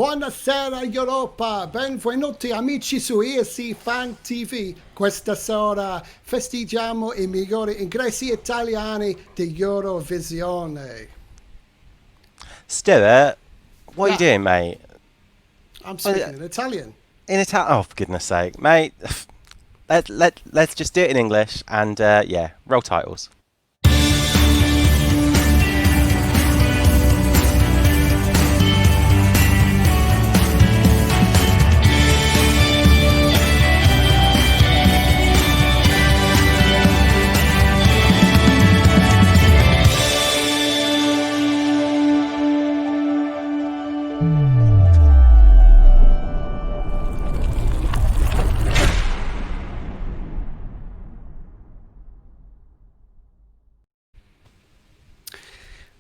Buonasera Europa, benvenuti amici su ESC Fan TV. Questa sera festeggiamo I migliori ingressi italiani di Eurovisione. Stuart, what are you doing, mate? I'm speaking in Italian. In Italian? Oh, for goodness sake, mate. Let's just do it in English and, yeah, roll titles.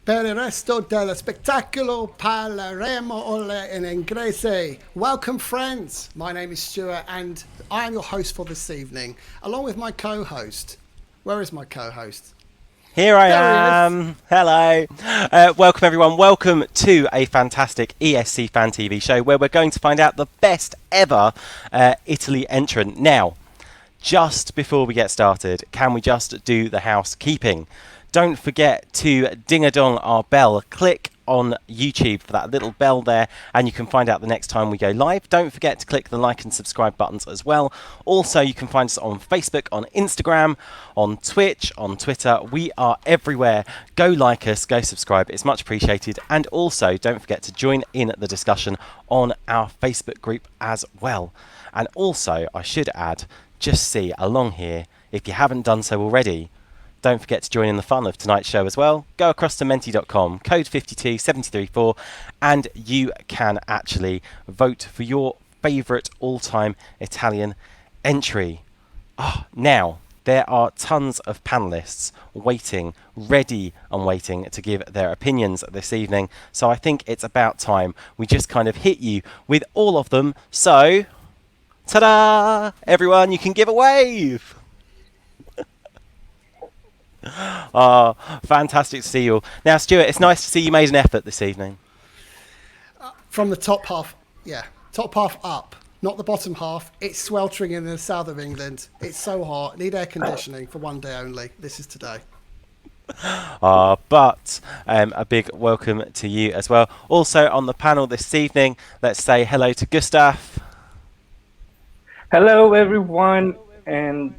Per il resto dello spettacolo parleremo in inglese. Welcome friends, my name is Stuart and I am your host for this evening, along with my co-host. Where is my co-host? Here I am. Hello. Welcome everyone. Welcome to a fantastic ESC Fan TV show where we're going to find out the best ever Italy entrant. Now, just before we get started, can we just do the housekeeping? Don't forget to ding-a-dong our bell. Click on YouTube for that little bell there and you can find out the next time we go live. Don't forget to click the like and subscribe buttons as well. Also, you can find us on Facebook, on Instagram, on Twitch, on Twitter. We are everywhere. Go like us, go subscribe. It's much appreciated. And also, don't forget to join in the discussion on our Facebook group as well. And also, I should add, just see along here, if you haven't done so already, don't forget to join in the fun of tonight's show as well. Go across to menti.com, code 52734, and you can actually vote for your favourite all-time Italian entry. Now, there are tons of panellists waiting, ready and waiting to give their opinions this evening. So I think it's about time we just kind of hit you with all of them. So, ta-da! Everyone, you can give a wave! Fantastic to see you all. Now, Stuart, it's nice to see you made an effort this evening. From the top half, top half up, not the bottom half. It's sweltering in the south of England. It's so hot. Need air conditioning for one day only. This is today. But a big welcome to you as well. Also on the panel this evening, let's say hello to Gustav. Hello, everyone, and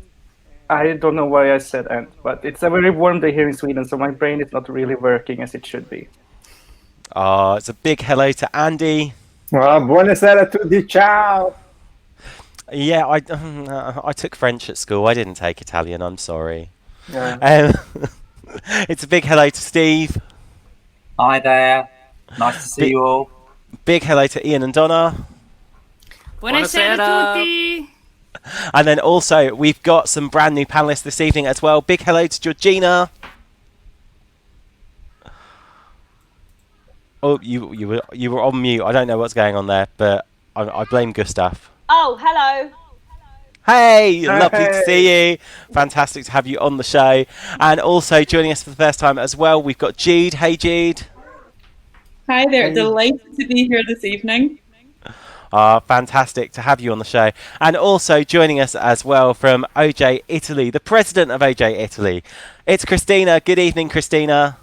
I don't know why I said "and," but it's a very warm day here in Sweden, so my brain is not really working as it should be. It's a big hello to Andy. Buonasera a tutti, ciao. Yeah, I took French at school. I didn't take Italian. I'm sorry. Yeah. It's a big hello to Steve. Hi there. Nice to see you all. Big hello to Ian and Donna. Buonasera a tutti. And then also we've got some brand new panellists this evening as well. Big hello to Georgina. Oh, you were on mute. I don't know what's going on there, but I blame Gustav. Oh, hello. Hey, lovely to see you. Fantastic to have you on the show. And also joining us for the first time as well, we've got Jude. Hey, Jude. Hi there. Delighted to be here this evening. Fantastic to have you on the show. And also joining us as well from OJ Italy, the president of OJ Italy. It's Christina. Good evening, Christina.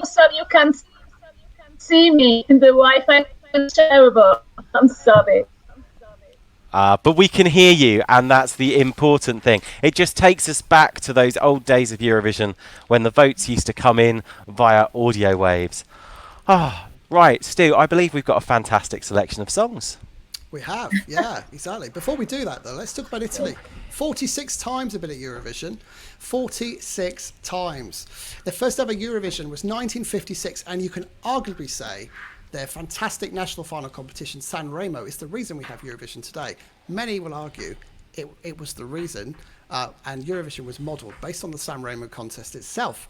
So you can see me. The Wi-Fi is terrible. I'm sorry. But we can hear you, and that's the important thing. It just takes us back to those old days of Eurovision when the votes used to come in via audio waves. Right, Stu, I believe we've got a fantastic selection of songs. We have, yeah, exactly. Before we do that, though, let's talk about Italy. 46 times have been at Eurovision. 46 times. Their first ever Eurovision was 1956, and you can arguably say their fantastic national final competition, Sanremo, is the reason we have Eurovision today. Many will argue it was the reason, and Eurovision was modelled based on the Sanremo contest itself.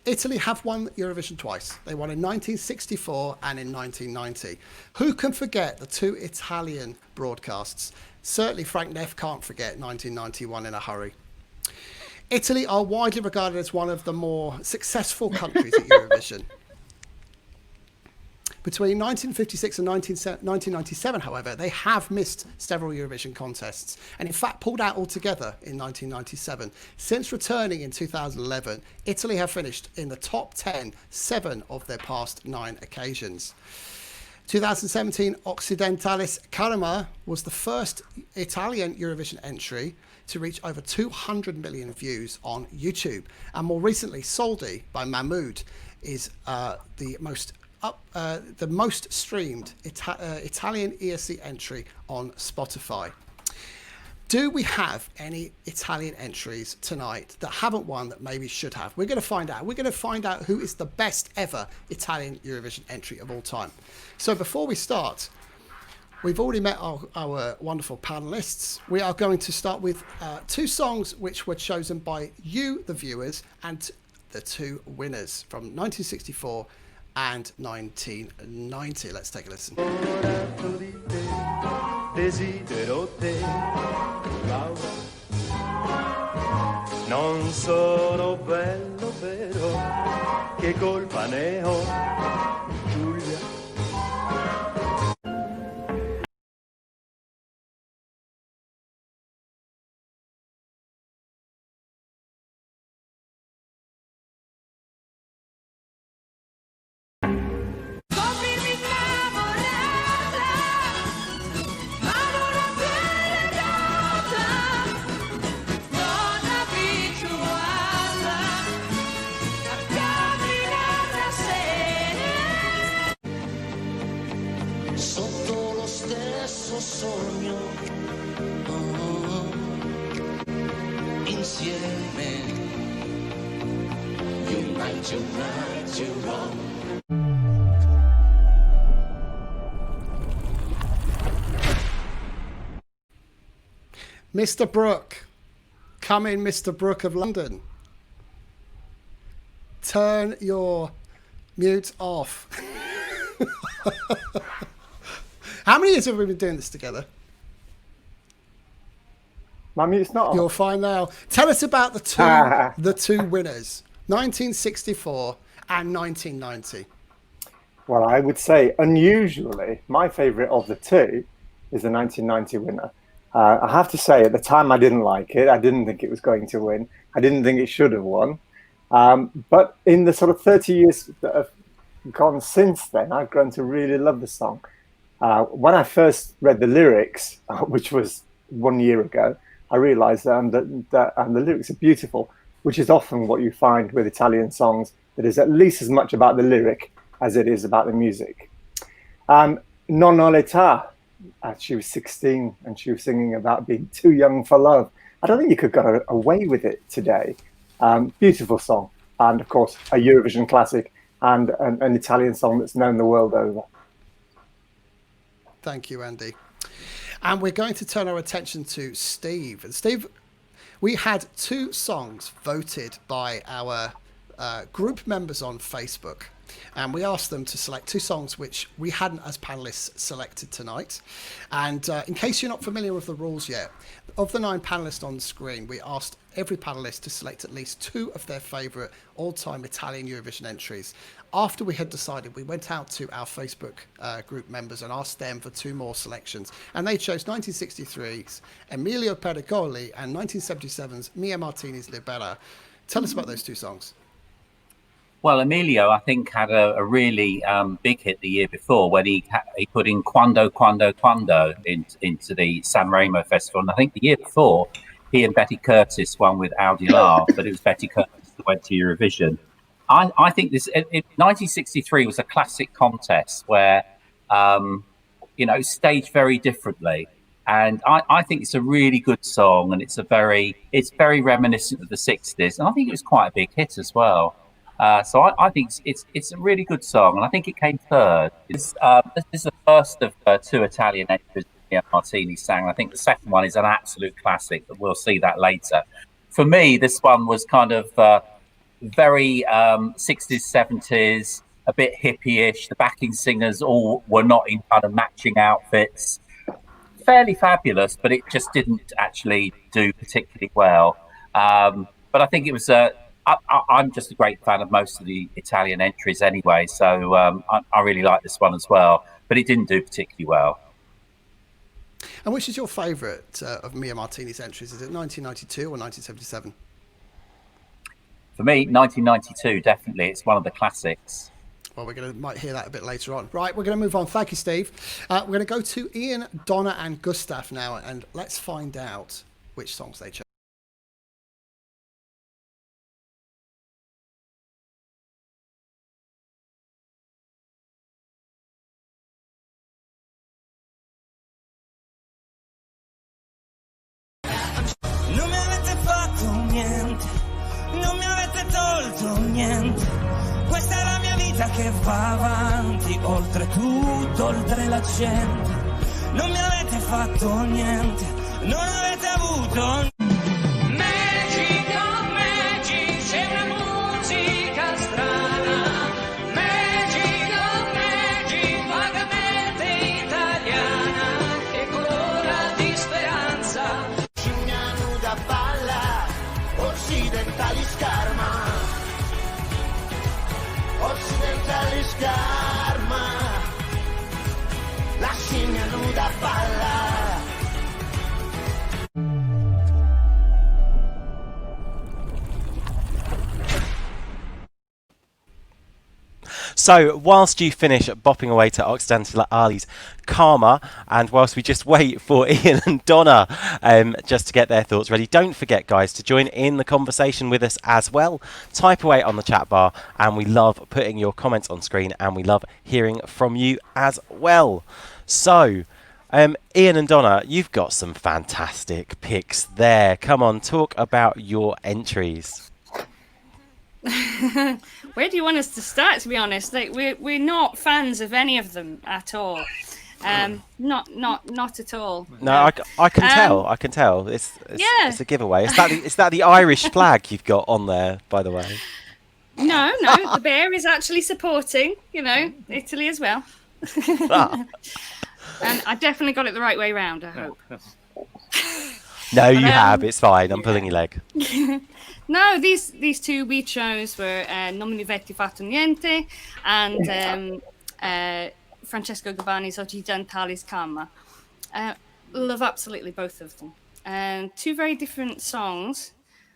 Italy have won Eurovision twice. They won in 1964 and in 1990. Who can forget the two Italian broadcasts? Certainly Frank Neff can't forget 1991 in a hurry. Italy are widely regarded as one of the more successful countries at Eurovision. Between 1956 and 1997, however, they have missed several Eurovision contests and in fact pulled out altogether in 1997. Since returning in 2011, Italy have finished in the top 10 7 of their past 9 occasions. 2017 Occidentali's Comme was the first Italian Eurovision entry to reach over 200 million views on YouTube. And more recently, Soldi by Mahmood is the most streamed Italian ESC entry on Spotify. Do we have any Italian entries tonight that haven't won that maybe should have? We're going to find out. We're going to find out who is the best ever Italian Eurovision entry of all time. So before we start, we've already met our wonderful panelists. We are going to start with 2 songs which were chosen by you, the viewers, and the 2 winners from 1964 and 1990. Let's take a listen. Desidero te, Laura. Non sono bello vero, che colpa ne ho, Giulia. Sogno, insieme, unite, Mr. Brooke, come in, Mr. Brooke of London. Turn your mute off. How many years have we been doing this together? My mute's not on. You're fine now. Tell us about the two winners, 1964 and 1990. Well, I would say, unusually, my favourite of the 2 is the 1990 winner. I have to say, at the time, I didn't like it. I didn't think it was going to win. I didn't think it should have won. But in the sort of 30 years that have gone since then, I've grown to really love the song. When I first read the lyrics, which was 1 year ago, I realised that the lyrics are beautiful, which is often what you find with Italian songs, that is at least as much about the lyric as it is about the music. Non ho l'età, she was 16 and she was singing about being too young for love. I don't think you could go away with it today. Beautiful song, and of course a Eurovision classic and an Italian song that's known the world over. Thank you, Andy. And we're going to turn our attention to Steve. And Steve, we had 2 songs voted by our group members on Facebook. And we asked them to select 2 songs which we hadn't, as panelists, selected tonight. And in case you're not familiar with the rules yet, of the 9 panelists on the screen, we asked every panelist to select at least 2 of their favourite all-time Italian Eurovision entries. After we had decided, we went out to our Facebook group members and asked them for 2 more selections. And they chose 1963's Emilio Pericoli and 1977's Mia Martini's Libera. Tell us about those 2 songs. Well, Emilio, I think, had a really big hit the year before when he put in Quando into the Sanremo Festival. And I think the year before, he and Betty Curtis won with Audilard, but it was Betty Curtis that went to Eurovision. I think 1963 was a classic contest where, staged very differently. And I think it's a really good song, and it's very reminiscent of the 60s. And I think it was quite a big hit as well. So I think it's a really good song, and I think it came third. This is the first of 2 Italian entries Mia Martini sang. I think the second one is an absolute classic, but we'll see that later. For me, this one was kind of very 60s, 70s, a bit hippie-ish. The backing singers all were not in kind of matching outfits. Fairly fabulous, but it just didn't actually do particularly well. but I think it was. I'm just a great fan of most of the Italian entries anyway, so I really like this one as well. But it didn't do particularly well. And which is your favourite of Mia Martini's entries? Is it 1992 or 1977? For me, 1992, definitely. It's one of the classics. Well, might hear that a bit later on. Right, we're going to move on. Thank you, Steve. We're going to go to Ian, Donna and Gustav now, and let's find out which songs they chose. Non mi avete fatto niente, non mi avete tolto niente. Questa è la mia vita che va avanti, oltre tutto, oltre la gente. Non mi avete fatto niente, non avete avuto. Magic on magic, c'è una musica strana. Magic on magic, vagamente italiana, che colora di speranza. Scimmia nuda balla, occidentali scarma. Occidentali scarma, la scimmia nuda balla. So, whilst you finish bopping away to Occidentali's Karma, and whilst we just wait for Ian and Donna just to get their thoughts ready, don't forget, guys, to join in the conversation with us as well. Type away on the chat bar, and we love putting your comments on screen, and we love hearing from you as well. So, Ian and Donna, you've got some fantastic picks there. Come on, talk about your entries. Where do you want us to start? To be honest, like we're not fans of any of them at all. Not at all. No, I can tell. I can tell. It's a giveaway. Is that the Irish flag you've got on there, by the way? No, the bear is actually supporting, Italy as well. And I definitely got it the right way round, I hope. No, you have. It's fine. I'm pulling your leg. No, these two we chose were Non mi avete fatto niente and Francesco Gabbani's Occidentali's Comme. Love absolutely both of them. Two very different songs.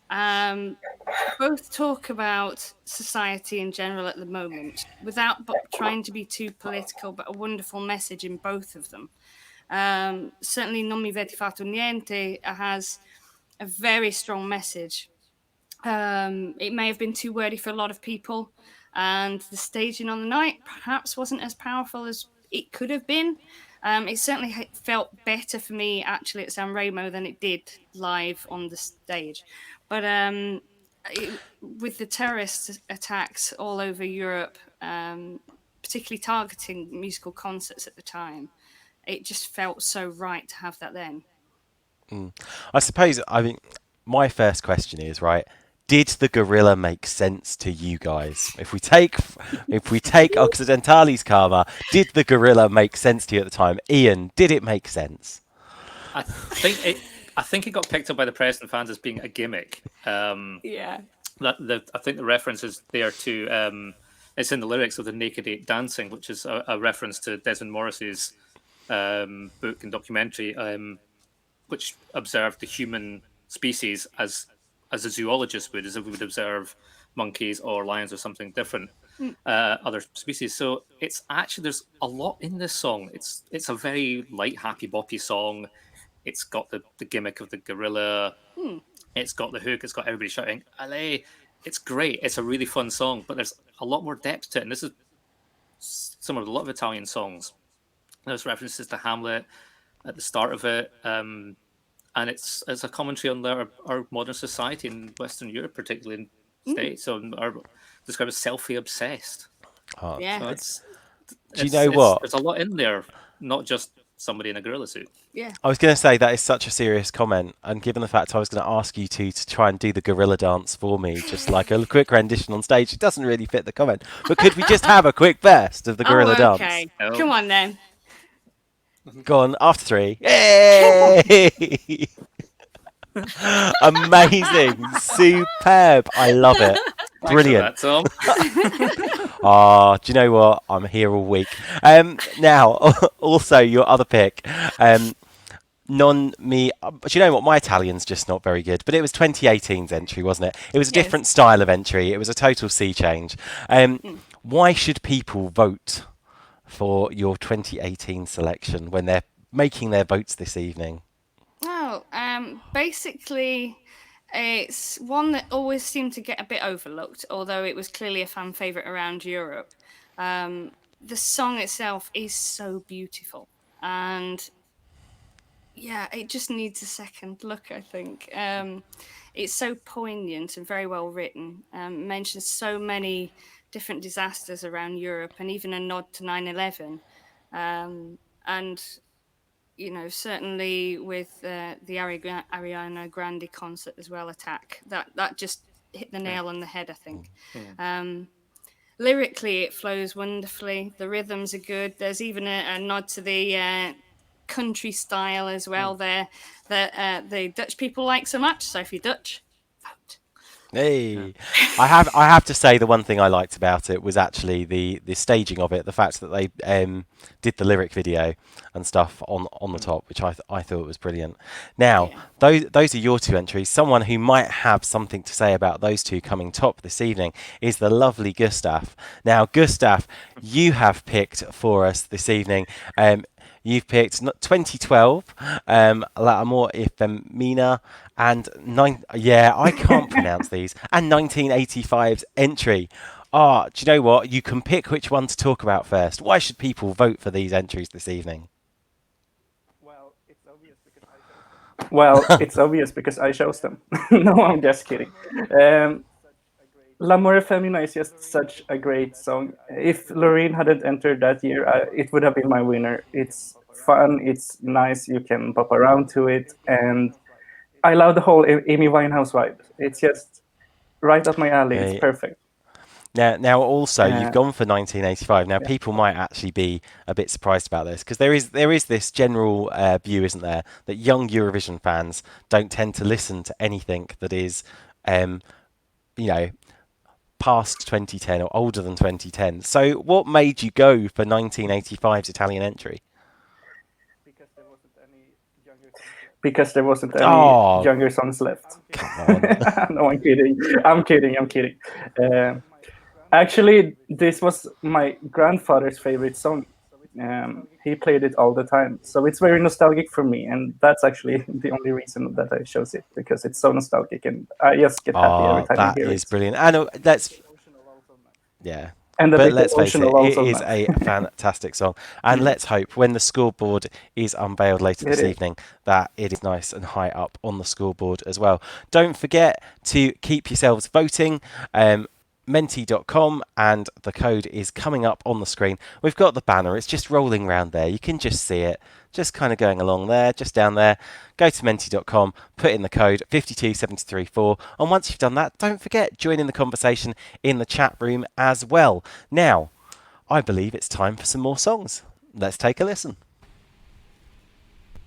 Both talk about society in general at the moment without trying to be too political, but a wonderful message in both of them. Certainly Non mi avete fatto niente has a very strong message. It may have been too wordy for a lot of people, and the staging on the night perhaps wasn't as powerful as it could have been. It certainly felt better for me actually at San Remo than it did live on the stage. But with the terrorist attacks all over Europe, particularly targeting musical concerts at the time, it just felt so right to have that then. I suppose, my first question is, right, did the gorilla make sense to you guys? If we take Occidentali's Karma, did the gorilla make sense to you at the time? Ian, did it make sense? I think it got picked up by the press and fans as being a gimmick. Yeah. I think the reference is there to it's in the lyrics of the Naked Ape Dancing, which is a reference to Desmond Morris's book and documentary, which observed the human species as a zoologist would, as if we would observe monkeys or lions or something different, other species. So it's actually, there's a lot in this song. It's a very light, happy, boppy song. It's got the gimmick of the gorilla. It's got the hook. It's got everybody shouting, "Allez!" It's great. It's a really fun song, but there's a lot more depth to it. And this is similar to a lot of Italian songs. There's references to Hamlet at the start of it. And it's a commentary on our modern society in Western Europe, particularly in States. So our described as selfie obsessed. Yeah. So Do you know what? There's a lot in there, not just somebody in a gorilla suit. Yeah. I was going to say that is such a serious comment, and given the fact I was going to ask you to try and do the gorilla dance for me, just like a quick rendition on stage, it doesn't really fit the comment. But could we just have a quick burst of the gorilla dance? Okay. Come on then. Go on, after three. Yay! Amazing, superb. I love it. Brilliant. Thanks for that, Tom. Oh, do you know what? I'm here all week. Now, also your other pick, non me. Do you know what? My Italian's just not very good, but it was 2018's entry, wasn't it? It was a different style of entry. It was a total sea change. Why should people vote for your 2018 selection when they're making their votes this evening? Oh, basically, it's one that always seemed to get a bit overlooked, although it was clearly a fan favourite around Europe. The song itself is so beautiful, and yeah, it just needs a second look, I think. It's so poignant and very well written. Mentions so many different disasters around Europe, and even a nod to 9/11. And you know, certainly with the Ariana Grande concert as well, Attack, that just hit the nail on the head, I think. Lyrically, it flows wonderfully. The rhythms are good. There's even a nod to the country style as well there that the Dutch people like so much. So if you're Dutch, vote. Hey, I have to say the one thing I liked about it was actually the staging of it, the fact that they did the lyric video and stuff on the top, which I thought was brilliant. Now, those are your two entries. Someone who might have something to say about those two coming top this evening is the lovely Gustav. Now, Gustav, you have picked for us this evening. You've picked 2012, L'amore e femmina, and I can't pronounce these, and 1985's entry. Do you know what? You can pick which one to talk about first. Why should people vote for these entries this evening? Well, it's obvious because I chose them. No, I'm just kidding. L'amore femmina is just such a great song. If Loreen hadn't entered that year, it would have been my winner. It's fun, it's nice, you can pop around to it, and I love the whole Amy Winehouse vibe. It's just right up my alley. It's perfect. Now, also you've gone for 1985. Now, people might actually be a bit surprised about this because there is this general view, isn't there, that young Eurovision fans don't tend to listen to anything that is, past 2010 or older than 2010. So, what made you go for 1985's Italian entry? Because there wasn't any younger songs left. No, I'm kidding. Actually, this was my grandfather's favorite song. He played it all the time, so it's very nostalgic for me, and that's actually the only reason that I chose it, because it's so nostalgic, and I just get happy every time I hear it. That is brilliant. And let's face it, it is a fantastic song. And let's hope when the scoreboard is unveiled later this evening that it is nice and high up on the scoreboard as well. Don't forget to keep yourselves voting. Menti.com, and the code is coming up on the screen. We've got the banner, it's just rolling around there. You can just see it, just kind of going along there, just down there. Go to Menti.com, put in the code 52734, and once you've done that, don't forget, join in the conversation in the chat room as well. Now, I believe it's time for some more songs. Let's take a listen.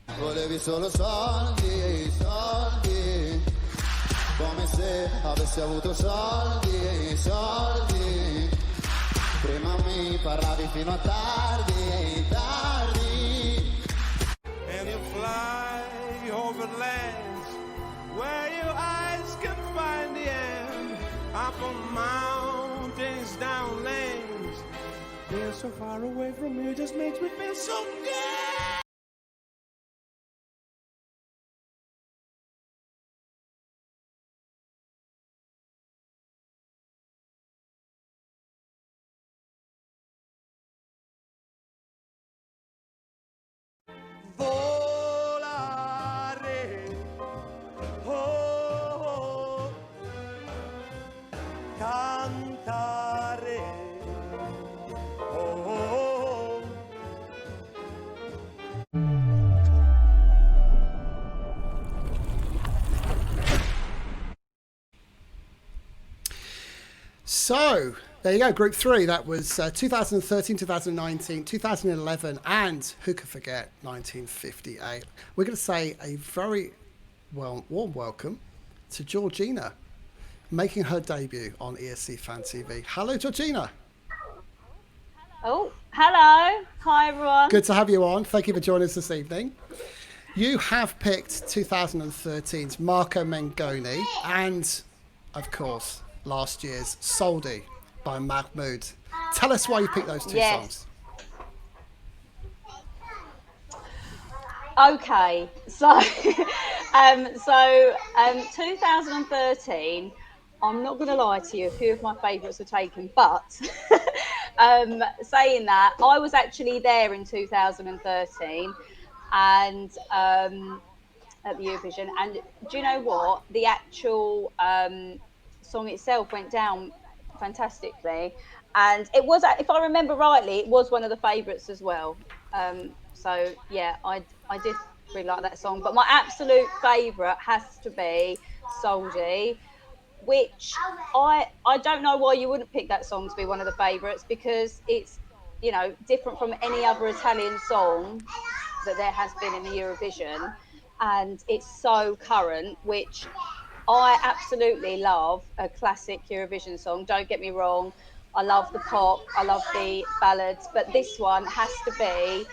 Volevi solo soldi, soldi, come se avessi avuto soldi, soldi. Prima mi parlavi fino a tardi, tardi. And you fly over lands where your eyes can find the end. Up on mountains, down lanes. Being so far away from you just makes me feel so good. Volare, oh, cantare, oh. So, there you go, Group 3. That was 2013, 2019, 2011, and who could forget 1958. We're going to say a very Well, warm welcome to Georgina, making her debut on ESC Fan TV. Hello, Georgina. Oh, hello. Hi, everyone. Good to have you on. Thank you for joining us this evening. You have picked 2013's Marco Mengoni and, of course, last year's Soldi by Mahmoud. Tell us why you picked those two songs. Okay, so 2013, I'm not going to lie to you, a few of my favourites were taken, but saying that, I was actually there in 2013 and at the Eurovision, and do you know what? The actual song itself went down fantastically, and it was, if I remember rightly, it was one of the favourites as well. So yeah, I did really like that song, but my absolute favourite has to be Soldi, which I don't know why you wouldn't pick that song to be one of the favourites, because it's, you know, different from any other Italian song that there has been in the Eurovision, and it's so current, which I absolutely love. A classic Eurovision song, don't get me wrong, I love the pop, I love the ballads, but this one has to be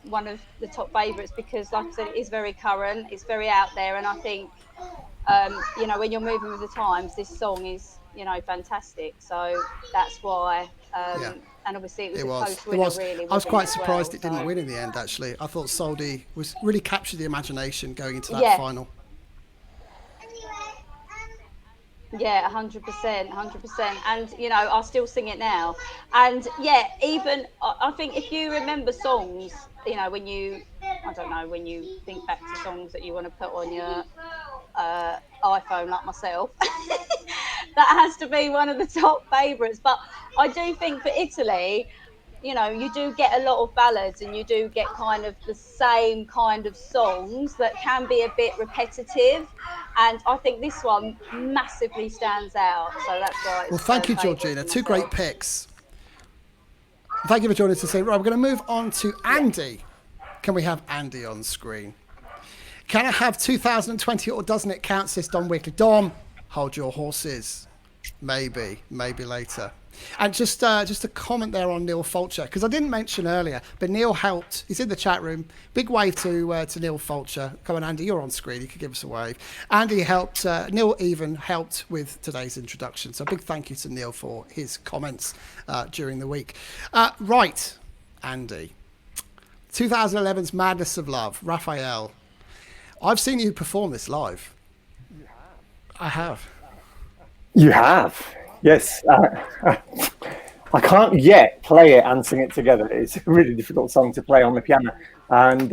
one of the top favourites, because like I said, it is very current, it's very out there, and I think you know, when you're moving with the times, this song is, you know, fantastic. So that's why and obviously it was a close winner, really. I was quite surprised it didn't win in the end, actually. I thought Soldi was really captured the imagination going into that final. Yeah, 100%. And, you know, I'll still sing it now. And, yeah, even, I think if you remember songs, you know, when you, I don't know, when you think back to songs that you want to put on your iPhone, like myself, that has to be one of the top favourites. But I do think for Italy, you know, you do get a lot of ballads, and you do get kind of the same kind of songs that can be a bit repetitive. And I think this one massively stands out. So that's why it's thank you, Georgina. Two great picks. Thank you for joining us today. Right, we're going to move on to Andy. Can we have Andy on screen? Can I have 2020 or doesn't it count, says Dom Weekly? Dom, hold your horses. Maybe later. And just a comment there on Neil Fulcher, because I didn't mention earlier, but Neil helped. He's in the chat room. Big wave to Neil Fulcher. Come on, Andy, you're on screen. You could give us a wave. Andy helped. Neil even helped with today's introduction. So a big thank you to Neil for his comments during the week. Right, Andy. 2011's Madness of Love, Raphael. I've seen you perform this live. I have. You have. Yes, I can't yet play it and sing it together. It's a really difficult song to play on the piano. And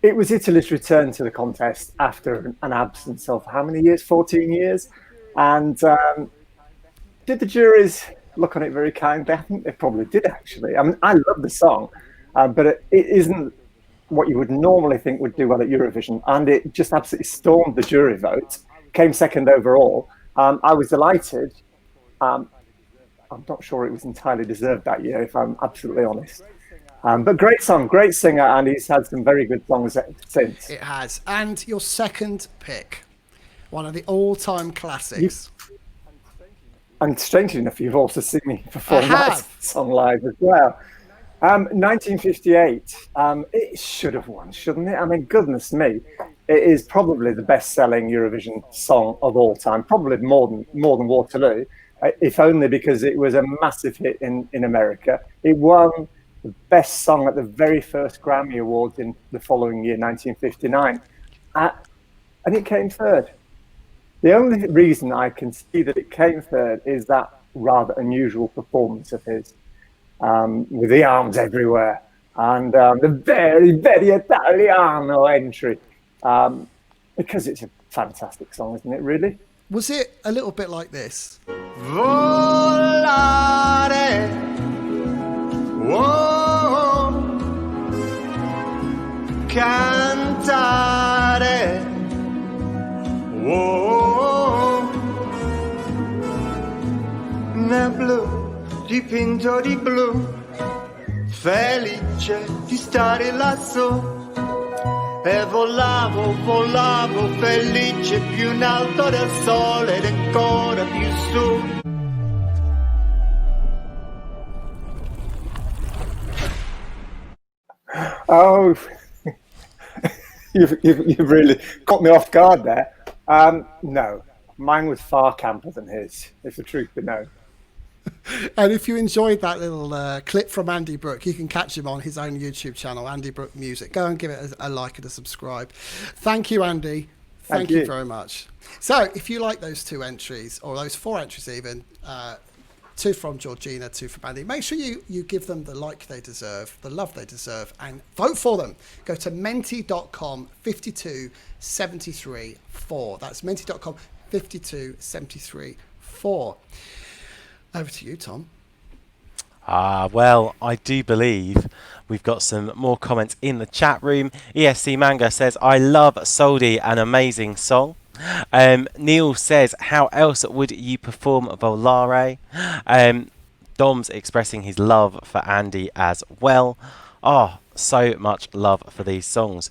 it was Italy's return to the contest after an absence of how many years? 14 years. And did the juries look on it very kindly? I think they probably did, actually. I mean, I love the song, but it isn't what you would normally think would do well at Eurovision. And it just absolutely stormed the jury vote, came second overall. I was delighted. I'm not sure it was entirely deserved that year, if I'm absolutely honest. But great song, great singer, and he's had some very good songs since. It has. And your second pick, one of the all-time classics. And strangely enough, you've also seen me perform that song live as well. 1958. It should have won, shouldn't it? I mean, goodness me. It is probably the best-selling Eurovision song of all time, probably more than Waterloo, if only because it was a massive hit in America. It won the best song at the very first Grammy Awards in the following year, 1959, and it came third. The only reason I can see that it came third is that rather unusual performance of his, with the arms everywhere, and the very, very Italiano entry. Because it's a fantastic song, isn't it, really? Was it a little bit like this? Volare, oh, cantare, oh, nel blu, dipinto di blu, felice di stare lassù. E volavo, volavo felice più in alto del sole ed ancora più su. Oh, you've really caught me off guard there. No, mine was far camper than his, if the truth be known. And if you enjoyed that little clip from Andy Brook, you can catch him on his own YouTube channel, Andy Brook Music. Go and give it a like and a subscribe. Thank you, Andy. Thank you very much. So if you like those 2 entries, or those 4 entries even, 2 from Georgina, 2 from Andy, make sure you give them the like they deserve, the love they deserve, and vote for them. Go to menti.com 52734. That's menti.com 52734. Over to you, Tom. Well, I do believe we've got some more comments in the chat room. ESC Manga says, I love Soldi, an amazing song. Neil says, how else would you perform Volare? Dom's expressing his love for Andy as well. Oh, so much love for these songs.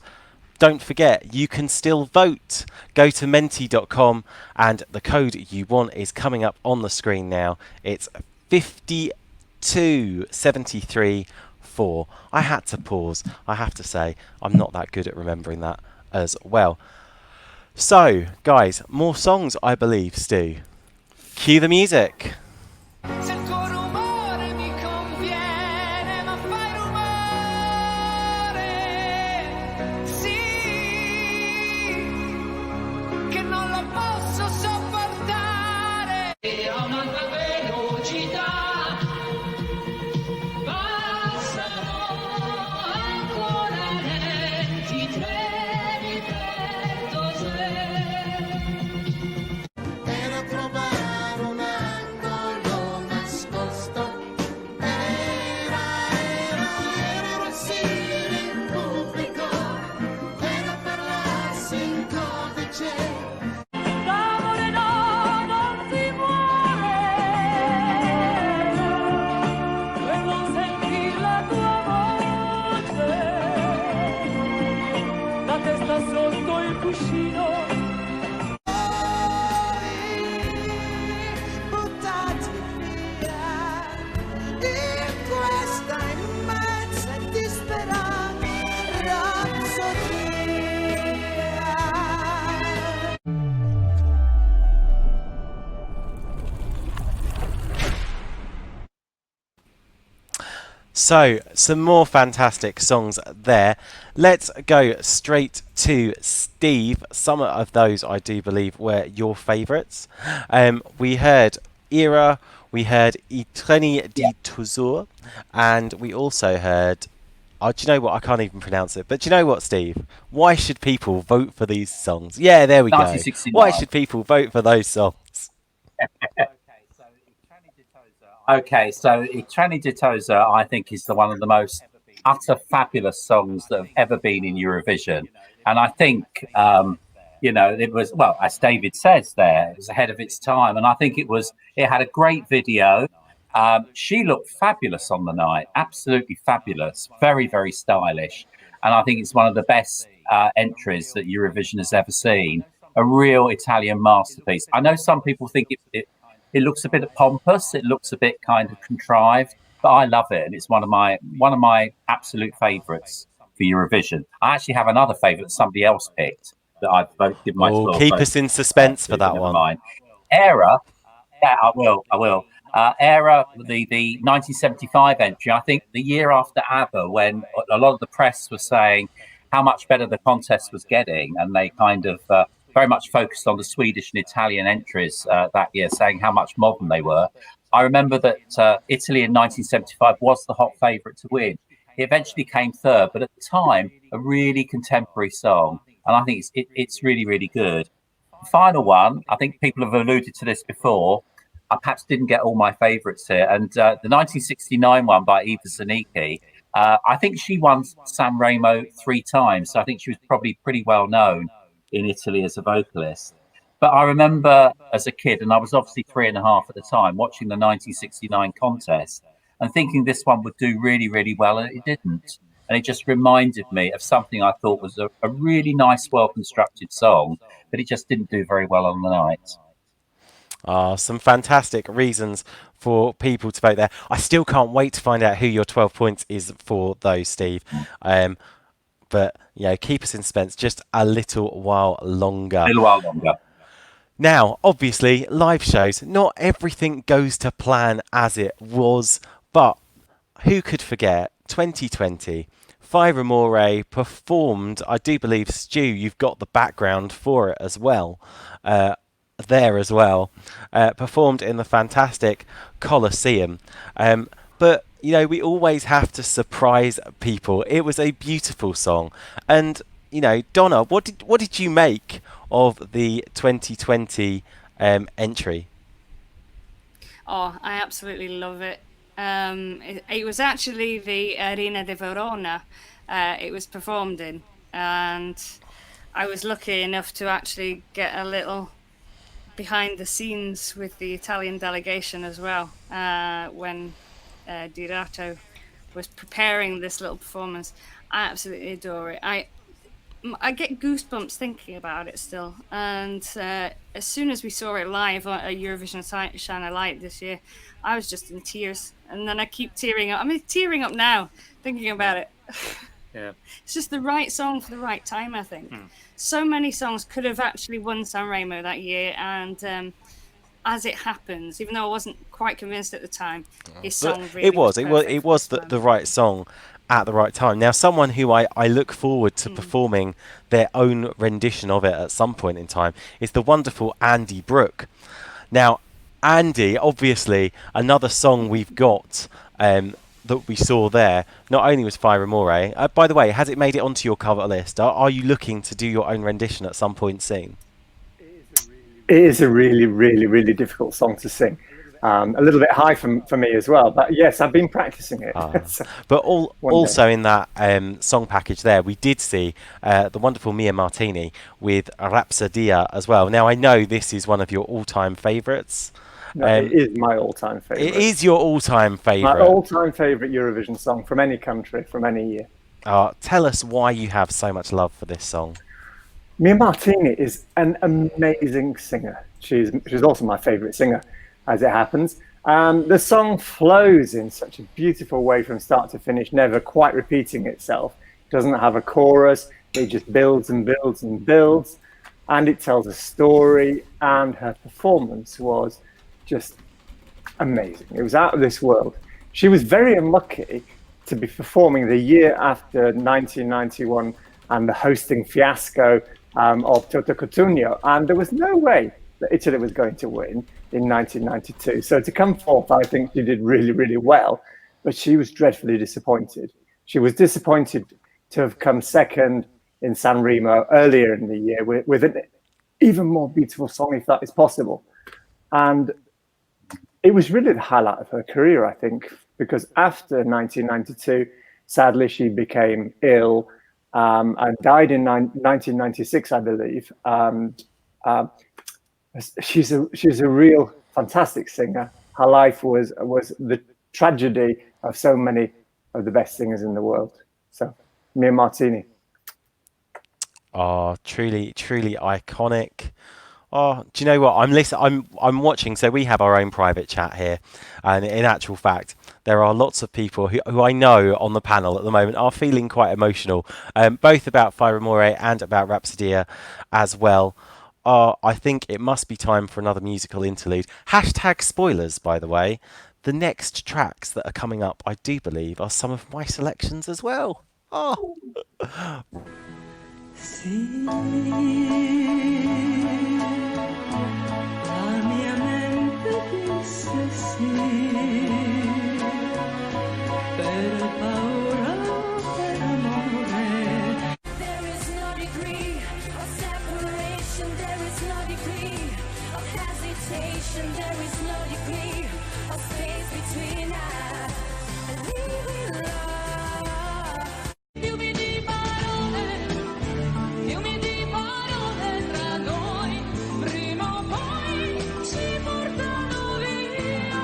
Don't forget, you can still vote. Go to menti.com and the code you want is coming up on the screen now. It's 52734. I had to pause. I have to say, I'm not that good at remembering that as well. So, guys, more songs, I believe, Stu. Cue the music. So, some more fantastic songs there. Let's go straight to Steve. Some of those, I do believe, were your favourites. We heard Era, we heard I treni di Tozeur, and we also heard... Oh, do you know what? I can't even pronounce it. But do you know what, Steve? Why should people vote for these songs? Yeah, there we go. Why should people vote for those songs? Okay, so Treni di Tozeur, I think, is one of the most utter fabulous songs that have ever been in Eurovision. And I think, it was, well, as David says there, it was ahead of its time. And I think it had a great video. She looked fabulous on the night, absolutely fabulous, very, very stylish. And I think it's one of the best entries that Eurovision has ever seen. A real Italian masterpiece. I know some people think it looks a bit pompous. It looks a bit kind of contrived, but I love it, and it's one of my absolute favourites for Eurovision. I actually have another favourite that somebody else picked that I've voted myself. Keep us in suspense for that one. Mind. Era, yeah, I will. Era, the 1975 entry. I think the year after ABBA, when a lot of the press was saying how much better the contest was getting, and they kind of very much focused on the Swedish and Italian entries that year, saying how much modern they were. I remember that Italy in 1975 was the hot favourite to win. It eventually came third, but at the time, a really contemporary song. And I think it's really, really good. The final one, I think people have alluded to this before. I perhaps didn't get all my favourites here. And the 1969 one by Eva Zanicki, I think she won Sanremo 3 times. So I think she was probably pretty well known in Italy as a vocalist. But I remember as a kid, and I was obviously 3.5 at the time, watching the 1969 contest and thinking this one would do really, really well, and it didn't. And it just reminded me of something I thought was a really nice, well-constructed song, but it just didn't do very well on the night. Some fantastic reasons for people to vote there. I still can't wait to find out who your 12 points is for those, Steve. But, keep us in suspense just a little while longer. A little while longer. Now, obviously, live shows, not everything goes to plan as it was, but who could forget 2020? Rumore performed, I do believe, Stu, you've got the background for it as well. Performed in the fantastic Colosseum. But, we always have to surprise people. It was a beautiful song. And, Donna, what did you make of the 2020 entry? Oh, I absolutely love it. It was actually the Arena di Verona it was performed in. And I was lucky enough to actually get a little behind the scenes with the Italian delegation as well when Dirato was preparing this little performance. I absolutely adore it. I get goosebumps thinking about it still. And as soon as we saw it live at Eurovision Shine a Light this year, I was just in tears. And then I keep tearing up. I'm tearing up now thinking about it. Yeah. It's just the right song for the right time, I think. So many songs could have actually won Sanremo that year, and as it happens, even though I wasn't quite convinced at the time, his song really it was the right song at the right time. Now, someone who I look forward to performing their own rendition of it at some point in time is the wonderful Andy Brooke. Now, Andy, obviously, another song we've got that we saw there, not only was Rumore. By the way, has it made it onto your cover list? Are you looking to do your own rendition at some point soon? It is a really, really, really difficult song to sing. A little bit high for me as well. But yes, I've been practicing it. But also in that song package there, we did see the wonderful Mia Martini with Rapsodia as well. Now, I know this is one of your all-time favourites. No, it is my all-time favourite. It is your all-time favourite. My all-time favourite Eurovision song from any country, from any year. Tell us why you have so much love for this song. Mia Martini is an amazing singer. She's also my favourite singer, as it happens. The song flows in such a beautiful way from start to finish, never quite repeating itself. It doesn't have a chorus. It just builds and builds and builds. And it tells a story, and her performance was just amazing. It was out of this world. She was very unlucky to be performing the year after 1991 and the hosting fiasco of Toto Cotugno, and there was no way that Italy was going to win in 1992. So to come fourth, I think she did really, really well, but she was dreadfully disappointed. She was disappointed to have come second in Sanremo earlier in the year with an even more beautiful song, if that is possible. And it was really the highlight of her career, I think, because after 1992, sadly, she became ill and died in 1996, I believe. She's a real fantastic singer. Her life was the tragedy of so many of the best singers in the world. So, Mia Martini. Oh, truly, truly iconic. Oh, do you know what? I'm watching. So we have our own private chat here, and in actual fact, there are lots of people who I know on the panel at the moment are feeling quite emotional, both about Rumore and about Rapsodia as well. I think it must be time for another musical interlude. # spoilers, by the way. The next tracks that are coming up, I do believe, are some of my selections as well. Oh. Sì, la mia mente disse sì, per paura, per amore. There is no degree of separation, there is no degree of hesitation, there is no degree of space between us. Believe in love. Fiumi di parole tra noi, prima o poi ci portano via.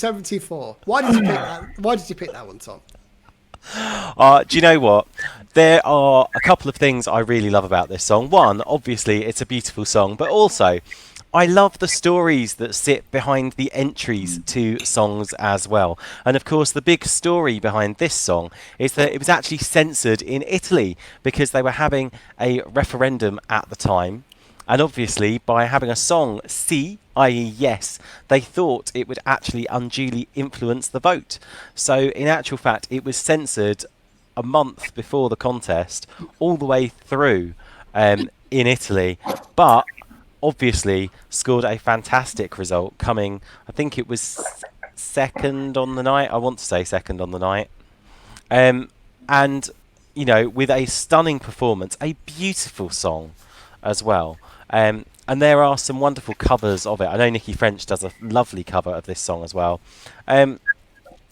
74. Why did you pick that? Why did you pick that one, Tom? Do you know what? There are a couple of things I really love about this song. One, obviously, it's a beautiful song, but also I love the stories that sit behind the entries to songs as well. And of course, the big story behind this song is that it was actually censored in Italy because they were having a referendum at the time. And obviously, by having a song sì, i.e. yes, they thought it would actually unduly influence the vote. So in actual fact, it was censored a month before the contest, all the way through in Italy. But obviously scored a fantastic result, coming, I think it was second on the night. I want to say second on the night. And, you know, with a stunning performance, a beautiful song as well. And there are some wonderful covers of it. I know Nikki French does a lovely cover of this song as well.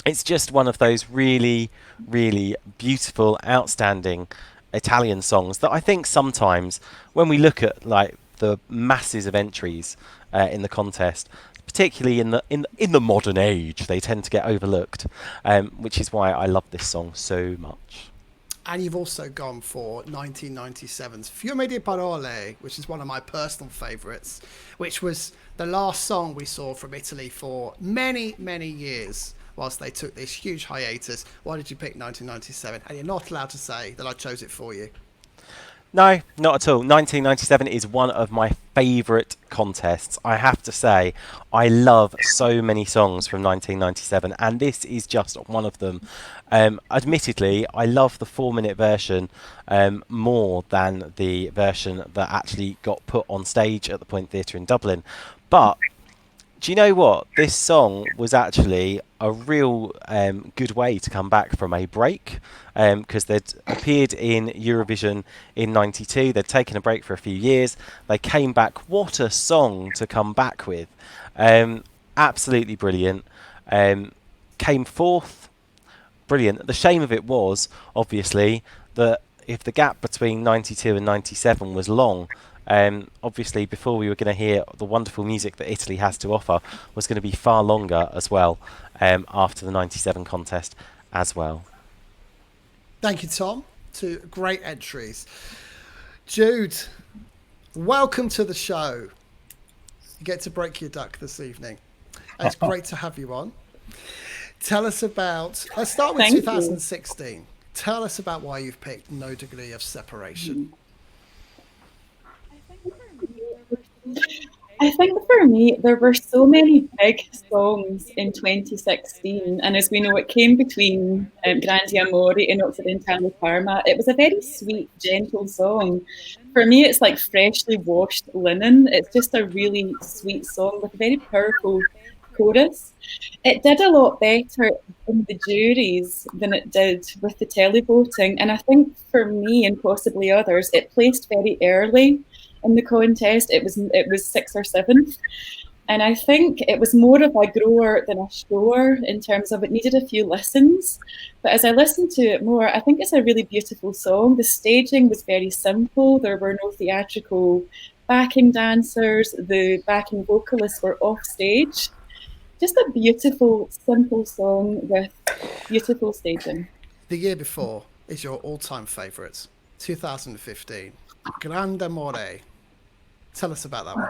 It's just one of those really, really beautiful, outstanding Italian songs that I think sometimes when we look at like the masses of entries in the contest, particularly in the modern age, they tend to get overlooked, which is why I love this song so much. And you've also gone for 1997's Fiumi di parole, which is one of my personal favourites, which was the last song we saw from Italy for many, many years whilst they took this huge hiatus. Why did you pick 1997? And you're not allowed to say that I chose it for you. No, not at all. 1997 is one of my favourite contests. I have to say, I love so many songs from 1997, and this is just one of them. Admittedly, I love the 4-minute version more than the version that actually got put on stage at the Point Theatre in Dublin. But do you know what? This song was actually a real good way to come back from a break, because they'd appeared in Eurovision in '92. They'd taken a break for a few years. They came back. What a song to come back with. Absolutely brilliant. Came fourth. Brilliant. The shame of it was, obviously, that if the gap between 92 and 97 was long, obviously before we were going to hear the wonderful music that Italy has to offer was going to be far longer as well, after the 97 contest as well. Thank you, Tom. 2 great entries. Jude, welcome to the show. You get to break your duck this evening. It's great to have you on. Tell us about, let's start with 2016. Tell us about why you've picked No Degree of Separation. I think for me, there were so many big songs in 2016, and as we know, it came between Grande, Amore and Occidentali Parma. It was a very sweet, gentle song. For me, it's like freshly washed linen. It's just a really sweet song with a very powerful chorus. It did a lot better in the juries than it did with the televoting, and I think for me and possibly others, it placed very early in the contest. It was 6th or 7th, and I think it was more of a grower than a shower in terms of it needed a few listens. But as I listened to it more, I think it's a really beautiful song. The staging was very simple. There were no theatrical backing dancers. The backing vocalists were off stage. Just a beautiful, simple song with beautiful staging. The year before is your all-time favourite, 2015, Grande Amore. Tell us about that one.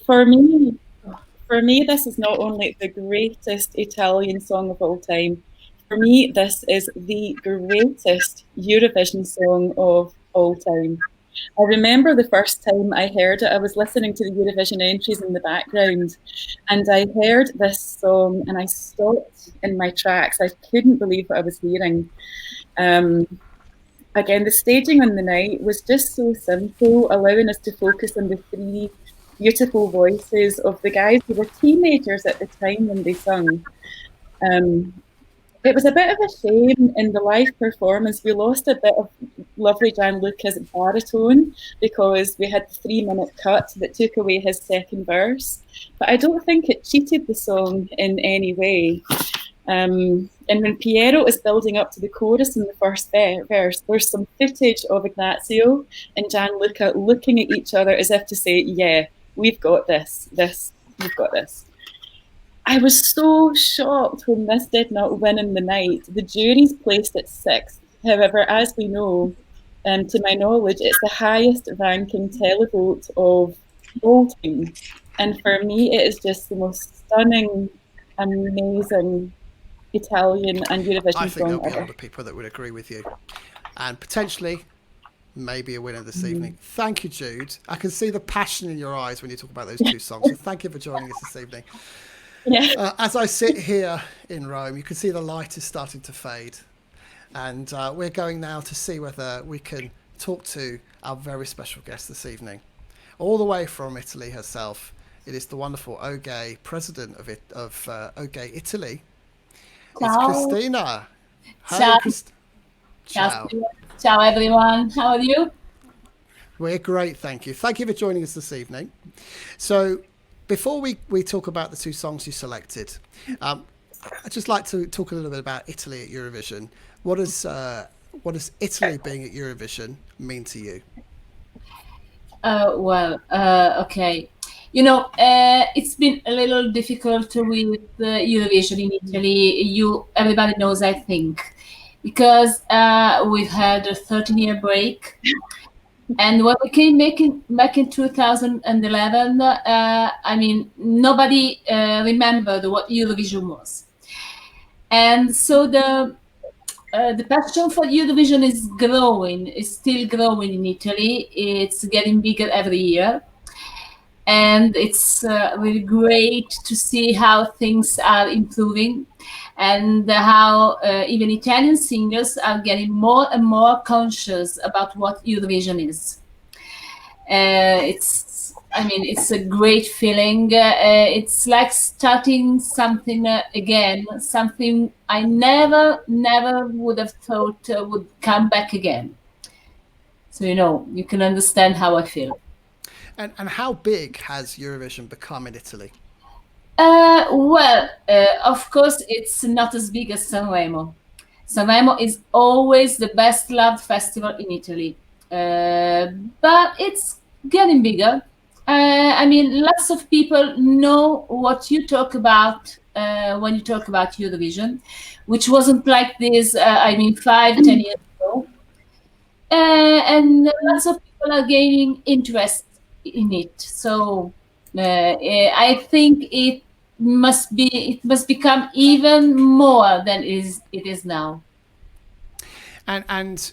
For me, this is not only the greatest Italian song of all time. For me, this is the greatest Eurovision song of all time. I remember the first time I heard it, I was listening to the Eurovision entries in the background, and I heard this song and I stopped in my tracks. I couldn't believe what I was hearing. Again, the staging on the night was just so simple, allowing us to focus on the 3 beautiful voices of the guys who were teenagers at the time when they sung. It was a bit of a shame in the live performance. We lost a bit of lovely Gianluca's baritone because we had the 3-minute cut that took away his second verse. But I don't think it cheated the song in any way. And when Piero is building up to the chorus in the first verse, there's some footage of Ignazio and Gianluca looking at each other as if to say, yeah, we've got this, we've got this. I was so shocked when this did not win in the night. The jury's placed it 6th. However, as we know, to my knowledge, it's the highest ranking televote of all time. And for me, it is just the most stunning, amazing Italian and Eurovision I think song there'll be a ever. lot of people that would agree with you. And potentially, maybe a winner this Mm. evening. Thank you, Jude. I can see the passion in your eyes when you talk about those two songs. So thank you for joining us this evening. Yeah. As I sit here in Rome, you can see the light is starting to fade. And we're going now to see whether we can talk to our very special guest this evening. All the way from Italy herself, it is the wonderful Ogay, president of Ogay Italy. It's Ciao. Christina. Hey, Ciao. Ciao. Ciao, everyone. How are you? We're great, thank you. Thank you for joining us this evening. So, before we talk about the two songs you selected, I'd just like to talk a little bit about Italy at Eurovision. What does Italy being at Eurovision mean to you? Okay. You know, it's been a little difficult with Eurovision in Italy. Everybody knows, I think, because we've had a 13-year break. And when we came back in 2011, I mean, nobody remembered what Eurovision was. And so the passion for Eurovision is still growing in Italy. It's getting bigger every year. And it's really great to see how things are improving and how even Italian singers are getting more and more conscious about what Eurovision is. It's a great feeling. It's like starting something again, something I never would have thought would come back again. So, you can understand how I feel. And how big has Eurovision become in Italy? Of course, it's not as big as Sanremo. Sanremo is always the best loved festival in Italy, but it's getting bigger. I mean, lots of people know what you talk about when you talk about Eurovision, which wasn't like this, 5-10 years ago. And lots of people are gaining interest in it. So I think it must become even more than it is now. And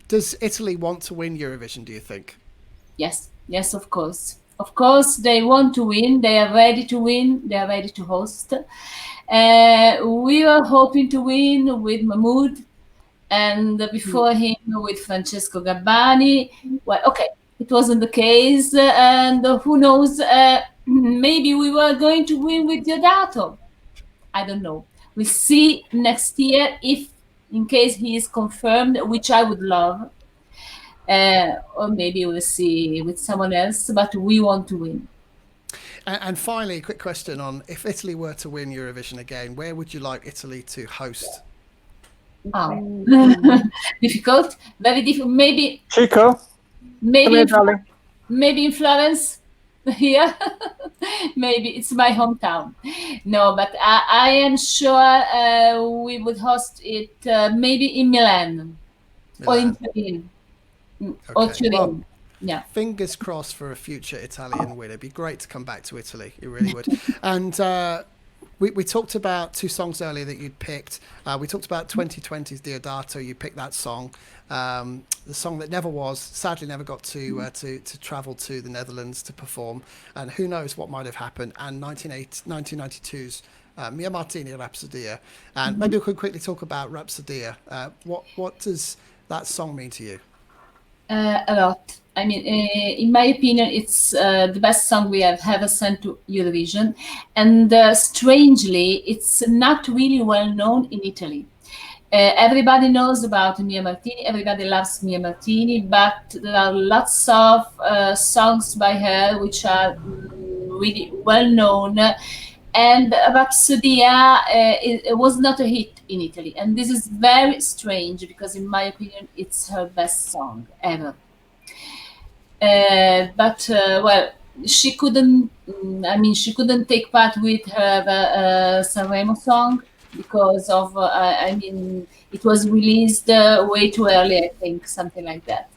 does Italy want to win Eurovision, do you think? Yes, of course. Of course, they want to win. They are ready to win. They are ready to host. We were hoping to win with Mahmoud, and before him with Francesco Gabbani. Well, okay, it wasn't the case, and who knows, maybe we were going to win with Diodato. I don't know. We'll see next year if, in case he is confirmed, which I would love, or maybe we'll see with someone else, but we want to win. And finally, a quick question on if Italy were to win Eurovision again, where would you like Italy to host? Difficult, very difficult. Maybe Chico. Maybe in Florence. Here, maybe it's my hometown. No, but I am sure we would host it maybe in Milan. Or in Turin. Or Turin. Well, yeah. Fingers crossed for a future Italian win. It'd be great to come back to Italy. It really would. And we talked about two songs earlier that you'd picked. We talked about 2020's Diodato. You picked that song. The song that never was, sadly never got to travel to the Netherlands to perform. And who knows what might have happened. And 1992's Mia Martini, Rapsodia. And maybe we could quickly talk about Rapsodia. What does that song mean to you? A lot. I mean, in my opinion, it's the best song we have ever sent to Eurovision. And strangely, it's not really well known in Italy. Everybody knows about Mia Martini. Everybody loves Mia Martini, but there are lots of songs by her which are really well known. And Rapsodia it was not a hit in Italy. And this is very strange because, in my opinion, it's her best song ever. she couldn't. I mean, she couldn't take part with her Sanremo song because of. I mean, it was released way too early. I think something like that.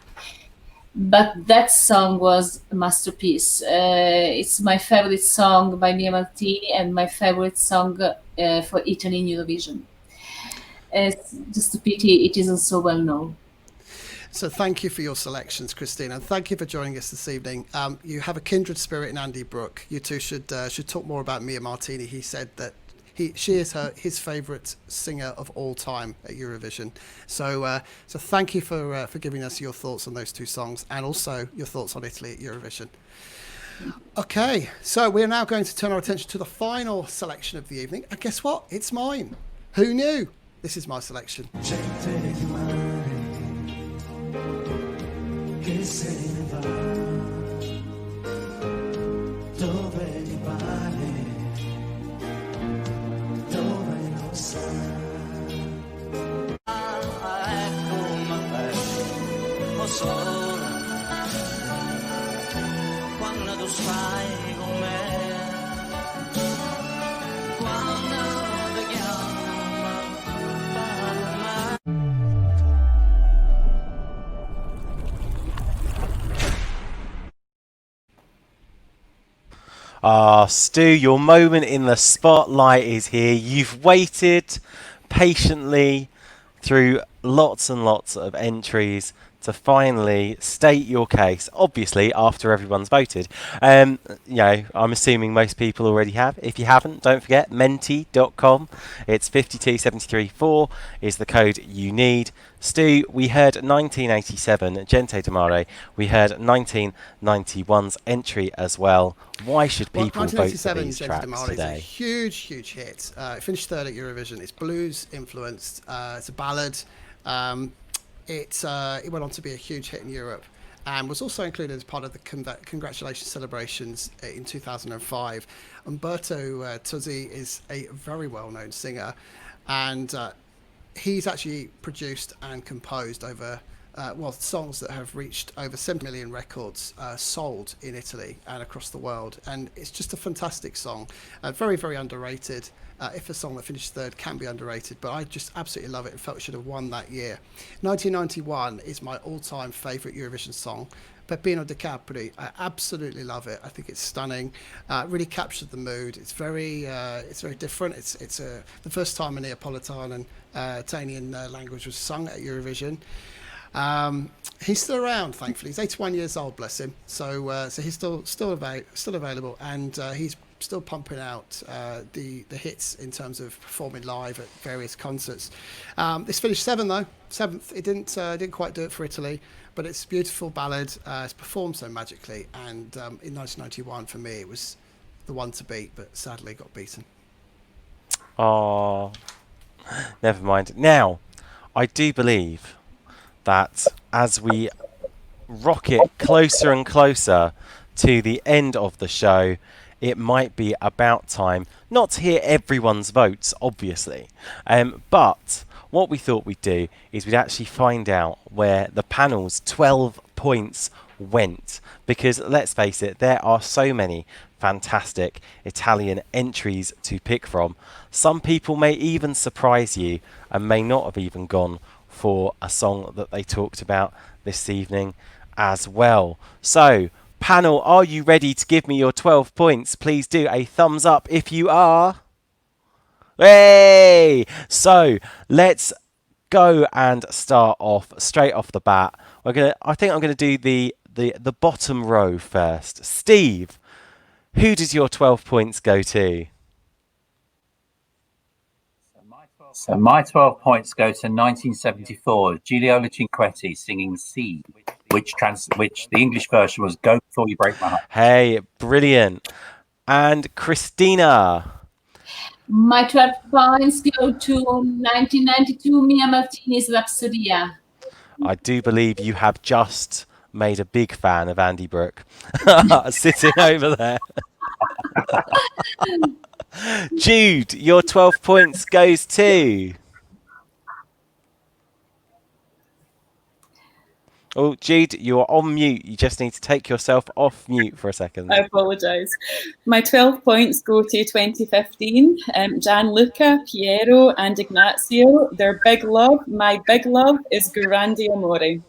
But that song was a masterpiece. It's my favorite song by Mia Martini and my favorite song for Italy in Eurovision. It's just a pity it isn't so well known. So thank you for your selections, Christina, and thank you for joining us this evening. You have a kindred spirit in Andy Brooke. You two should talk more about Mia Martini. He said that she is his favourite singer of all time at Eurovision. So thank you for giving us your thoughts on those two songs and also your thoughts on Italy at Eurovision. Okay, so we're now going to turn our attention to the final selection of the evening. And guess what? It's mine. Who knew? This is my selection. Gente, mare, che se ne va, dove gli pare, dove lo sa. Ecco una bella sola, quando stai con me, quando vediamo. Stu, your moment in the spotlight is here. You've waited patiently through lots and lots of entries to finally state your case, obviously after everyone's voted. I'm assuming most people already have. If you haven't, don't forget menti.com. It's 52734 is the code you need. Stu, we heard 1987 Gente, mare. We heard 1991's entry as well. Why should people vote for these tracks today? Is a huge hit. It finished third at Eurovision. It's blues influenced. It's a ballad. It went on to be a huge hit in Europe and was also included as part of the congratulations celebrations in 2005. Umberto Tozzi is a very well-known singer, and he's actually produced and composed over songs that have reached over 7 million records sold in Italy and across the world. And it's just a fantastic song, very, very underrated. If a song that finished third can be underrated, but I just absolutely love it and felt it should have won that year. 1991 is my all-time favourite Eurovision song. Peppino De Capri, I absolutely love it. I think it's stunning. Really captured the mood. It's very different. It's the first time a Neapolitan and Italian language was sung at Eurovision. He's still around, thankfully. He's 81 years old, bless him. So he's still available, and he's still pumping out the hits in terms of performing live at various concerts. This finished seventh. It didn't quite do it for Italy, but it's a beautiful ballad. It's performed so magically, and in 1991 for me it was the one to beat, but sadly got beaten. Oh, never mind. Now, I do believe that as we rocket closer and closer to the end of the show, it might be about time not to hear everyone's votes, obviously, but what we thought we'd do is we'd actually find out where the panel's 12 points went, because let's face it, there are so many fantastic Italian entries to pick from. Some people may even surprise you and may not have even gone for a song that they talked about this evening as well. So, panel, are you ready to give me your 12 points? Please do a thumbs up if you are. Hey! So, let's go and start off straight off the bat. I think I'm gonna do the bottom row first. Steve, who does your 12 points go to? So my 12 points go to 1974, Giulio Cinquetti singing "Sea," which the English version was "Go Before You Break My Heart." Hey, brilliant. And Christina. My 12 points go to 1992 Mia Martini's Rapsodia. I do believe you have just made a big fan of Andy Brooke sitting over there. Jude, your 12 points goes to Oh, Jude, you're on mute. You just need to take yourself off mute for a second. I apologise. My 12 points go to 2015. Gianluca, Piero, and Ignazio. Their big love, my big love, is Grande Amore.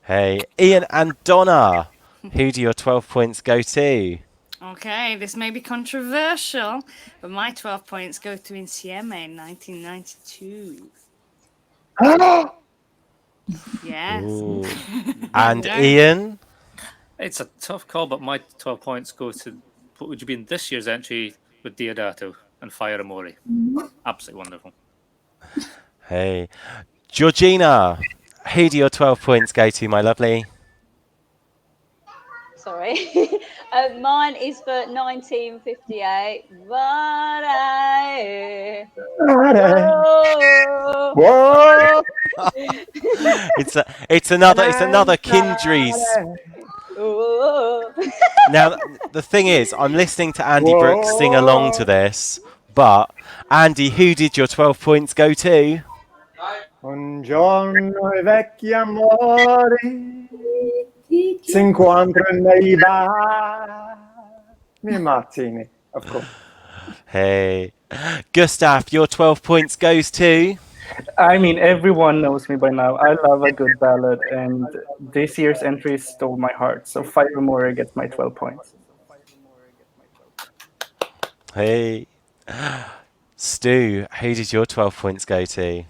Hey, Ian and Donna, who do your 12 points go to? Okay, this may be controversial, but my 12 points go to Insieme in 1992. Yes. Ooh. And Ian? It's a tough call, but my 12 points go to what would you be in this year's entry with Diodato and Fire Amore. Absolutely wonderful. Hey, Georgina, who do your 12 points go to, my lovely? Sorry. Mine is for 1958. Volare. Whoa. It's another Kindries. Now the thing is, I'm listening to Andy Brooks sing along to this, but Andy, who did your 12 points go to? Un giorno I vecchi amori si incontrano nei bar. Me Martini, of course. Hey, Gustav, your 12 points goes to. I mean, everyone knows me by now. I love a good ballad, and this year's entry stole my heart. So Fire More gets my 12 points. Hey, Stu, who did your 12 points go to?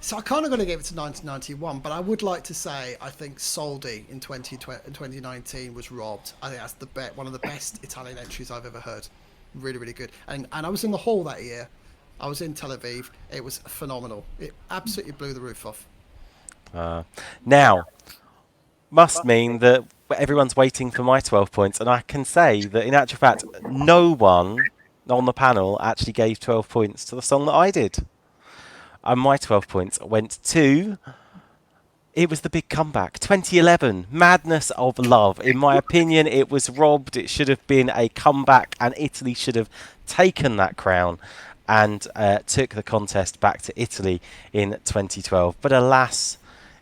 So I kind of got to give it to 1991, but I would like to say I think Soldi in 2019 was robbed. I think that's one of the best Italian entries I've ever heard. Really, really good. And I was in the hall that year. I was in Tel Aviv. It was phenomenal. It absolutely blew the roof off. Now, must mean that everyone's waiting for my 12 points, and I can say that in actual fact, no one on the panel actually gave 12 points to the song that I did. And my 12 points went to... It was the big comeback. 2011, Madness of Love. In my opinion, it was robbed. It should have been a comeback, and Italy should have taken that crown and took the contest back to Italy in 2012. But alas,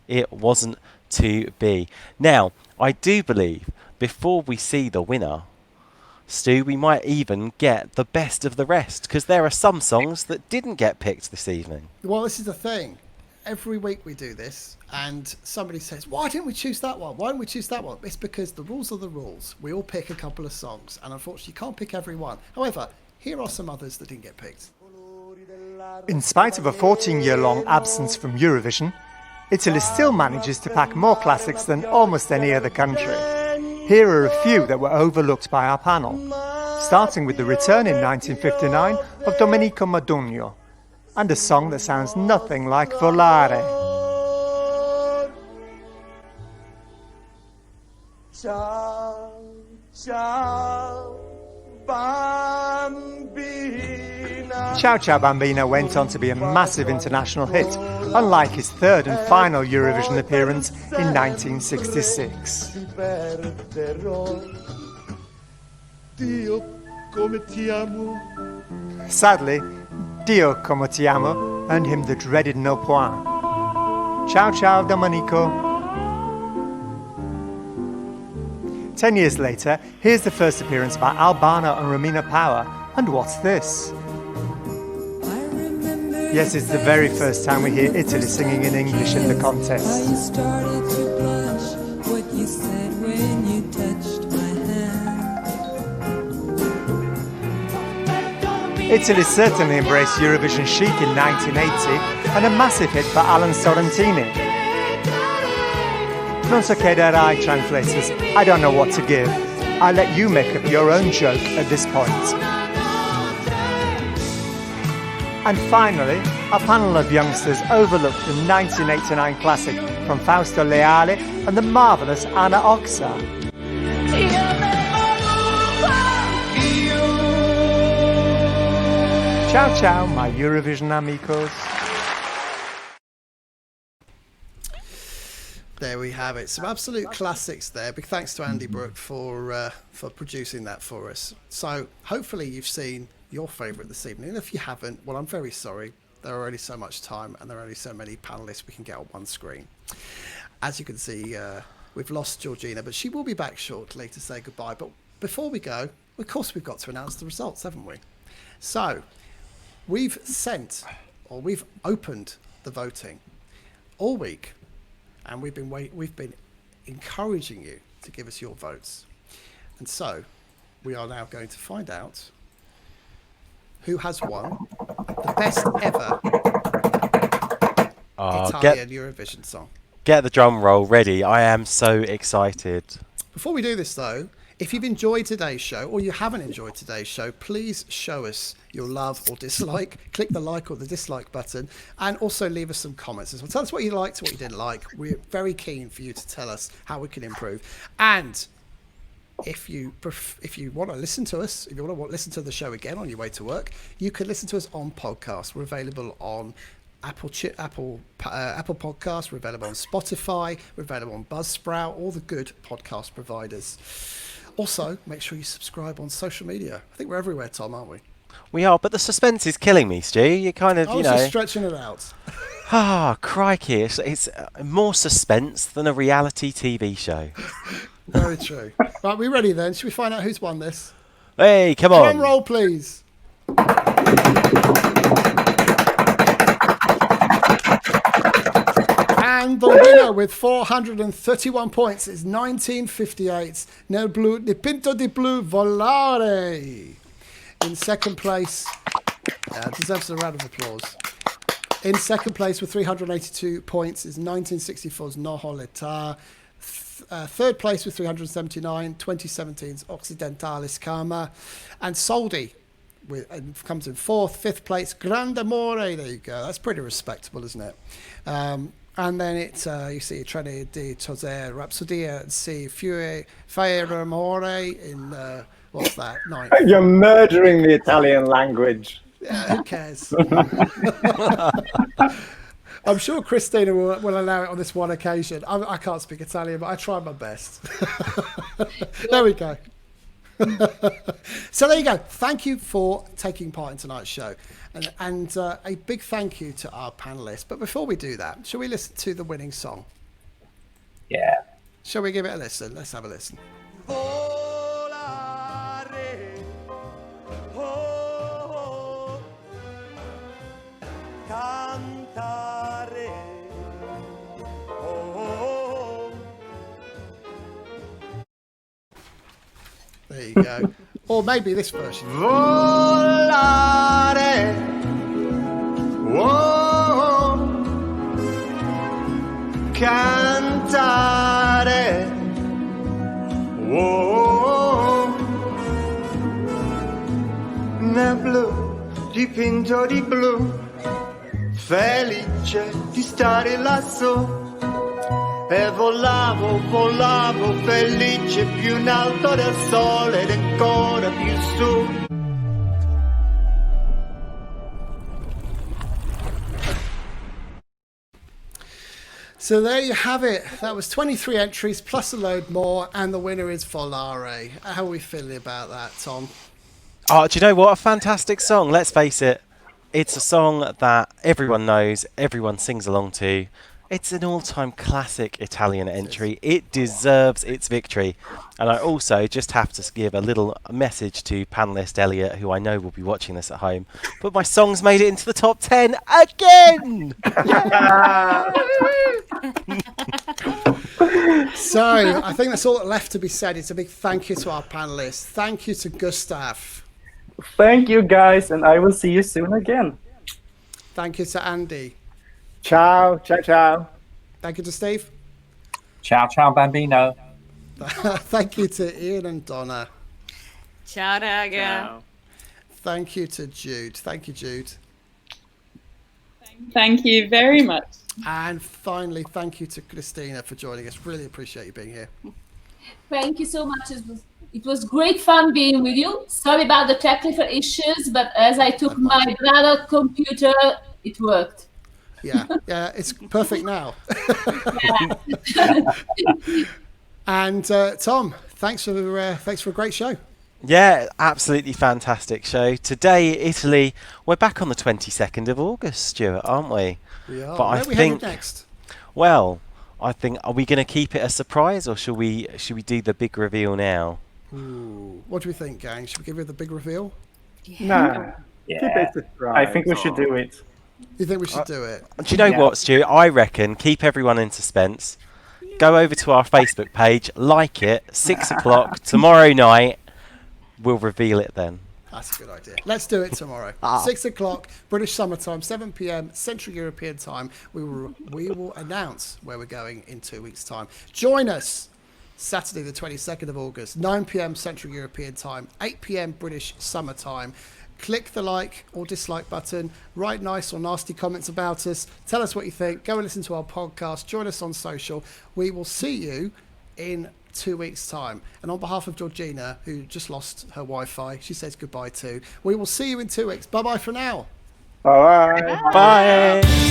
it wasn't to be. Now, I do believe before we see the winner, Stu, we might even get the best of the rest, because there are some songs that didn't get picked this evening. Well, this is the thing. Every week we do this, and somebody says, why didn't we choose that one? Why didn't we choose that one? It's because the rules are the rules. We all pick a couple of songs, and unfortunately you can't pick every one. However, here are some others that didn't get picked. In spite of a 14-year-long absence from Eurovision, Italy still manages to pack more classics than almost any other country. Here are a few that were overlooked by our panel, starting with the return in 1959 of Domenico Modugno, and a song that sounds nothing like Volare. Ciao, ciao, bambina. Ciao Ciao Bambina went on to be a massive international hit, unlike his third and final Eurovision appearance in 1966. Sadly, Dio Come Ti Amo earned him the dreaded no point. Ciao Ciao Domenico. 10 years later, here's the first appearance by Albano and Romina Power, and what's this? Yes, it's the very first time we hear Italy singing in English in the contest. Italy certainly embraced Eurovision chic in 1980 and a massive hit for Alan Sorrentini. Non so chiederai, translators, I don't know what to give. I'll let you make up your own joke at this point. And finally, a panel of youngsters overlooked the 1989 classic from Fausto Leale and the marvellous Anna Oxa. Ciao ciao, my Eurovision amigos. There we have it. Some absolute classics there. Big thanks to Andy Brooke for producing that for us. So hopefully you've seen your favourite this evening. And if you haven't, well, I'm very sorry. There are only so much time and there are only so many panellists we can get on one screen. as you can see, we've lost Georgina, but she will be back shortly to say goodbye. But before we go, of course, we've got to announce the results, haven't we? So we've opened the voting all week, and we've been encouraging you to give us your votes. And so we are now going to find out who has won the best ever Italian Eurovision song. Get the drum roll ready. I am so excited. Before we do this, though, if you've enjoyed today's show or you haven't enjoyed today's show, please show us your love or dislike. Click the like or the dislike button, and also leave us some comments as well. Tell us what you liked, what you didn't like. We're very keen for you to tell us how we can improve. And if you want to listen to us, if you want to listen to the show again on your way to work, you can listen to us on podcast. We're available on Apple Podcasts. We're available on Spotify. We're available on Buzzsprout, all the good podcast providers. Also, make sure you subscribe on social media. I think we're everywhere, Tom, aren't we? We are, but the suspense is killing me, Stu. You kind of, just stretching it out. Crikey. It's more suspense than a reality TV show. Very true. Right, we ready then? Should we find out who's won this? Hey, come on. Drum roll, please. And the winner with 431 points is 1958's Nel Blu Dipinto di Blu Volare. In second place, deserves a round of applause. In second place with 382 points is 1964's Noholeta. Third place with 379, 2017's Occidentali Comme, and Soldi comes in fourth. Fifth place, Grande, amore. There you go. That's pretty respectable, isn't it? And then it's you see treni di Tozeur, Rapsodia, and see Fiumi, amore in what's that? Ninth. You're murdering the Italian language. Yeah, who cares? I'm sure Christina will allow it on this one occasion. I can't speak Italian, but I try my best. There we go. So there you go. Thank you for taking part in tonight's show. And a big thank you to our panelists. But before we do that, shall we listen to the winning song? Yeah. Shall we give it a listen? Let's have a listen. Volare, oh, cantare, oh. There you go. Or maybe this version. Volare, oh, cantare, oh, nel blu, dipinto di blu, felice di stare lassù. E volavo, volavo felice più in alto del sole ed ancora più su. So there you have it. That was 23 entries plus a load more, and the winner is Volare. How are we feeling about that, Tom? Oh, do you know what? A fantastic song. Let's face it. It's a song that everyone knows, everyone sings along to. It's an all-time classic Italian entry. It deserves its victory. And I also just have to give a little message to panelist Elliot, who I know will be watching this at home. But my song's made it into the top 10 again! So I think that's all left to be said. It's a big thank you to our panelists. Thank you to Gustav. Thank you, guys, and I will see you soon again. Thank you to Andy. Ciao, ciao, ciao. Thank you to Steve. Ciao, ciao, bambino. Thank you to Ian and Donna. Ciao, raga. Thank you to Jude. Thank you, Jude. Thank you very much. And finally, thank you to Christina for joining us. Really appreciate you being here. Thank you so much. It was great fun being with you. Sorry about the technical issues, but as I took my brother's computer, it worked. Yeah, it's perfect now. And Tom, thanks for a great show. Yeah, absolutely fantastic show. Today, Italy, we're back on the 22nd of August, Stuart, aren't we? We are. But Where I are we think headed next? Well, I think, are we going to keep it a surprise, or should we do the big reveal now? Ooh. What do we think, gang? Should we give it the big reveal? No. Yeah. I think we should do it. You think we should do it? Do you know what, Stu? I reckon keep everyone in suspense. Go over to our Facebook page, like it, 6 o'clock tomorrow night. We'll reveal it then. That's a good idea. Let's do it tomorrow. 6 o'clock, British summertime, 7 p.m. Central European time. We will announce where we're going in 2 weeks' time. Join us Saturday, the 22nd of August, 9 p.m. Central European time, 8 p.m. British summertime. Click the like or dislike button. Write nice or nasty comments about us. Tell us what you think. Go and listen to our podcast. Join us on social. We will see you in 2 weeks' time. And on behalf of Georgina, who just lost her Wi-Fi, she says goodbye too. We will see you in 2 weeks. Bye-bye for now. Bye. Bye.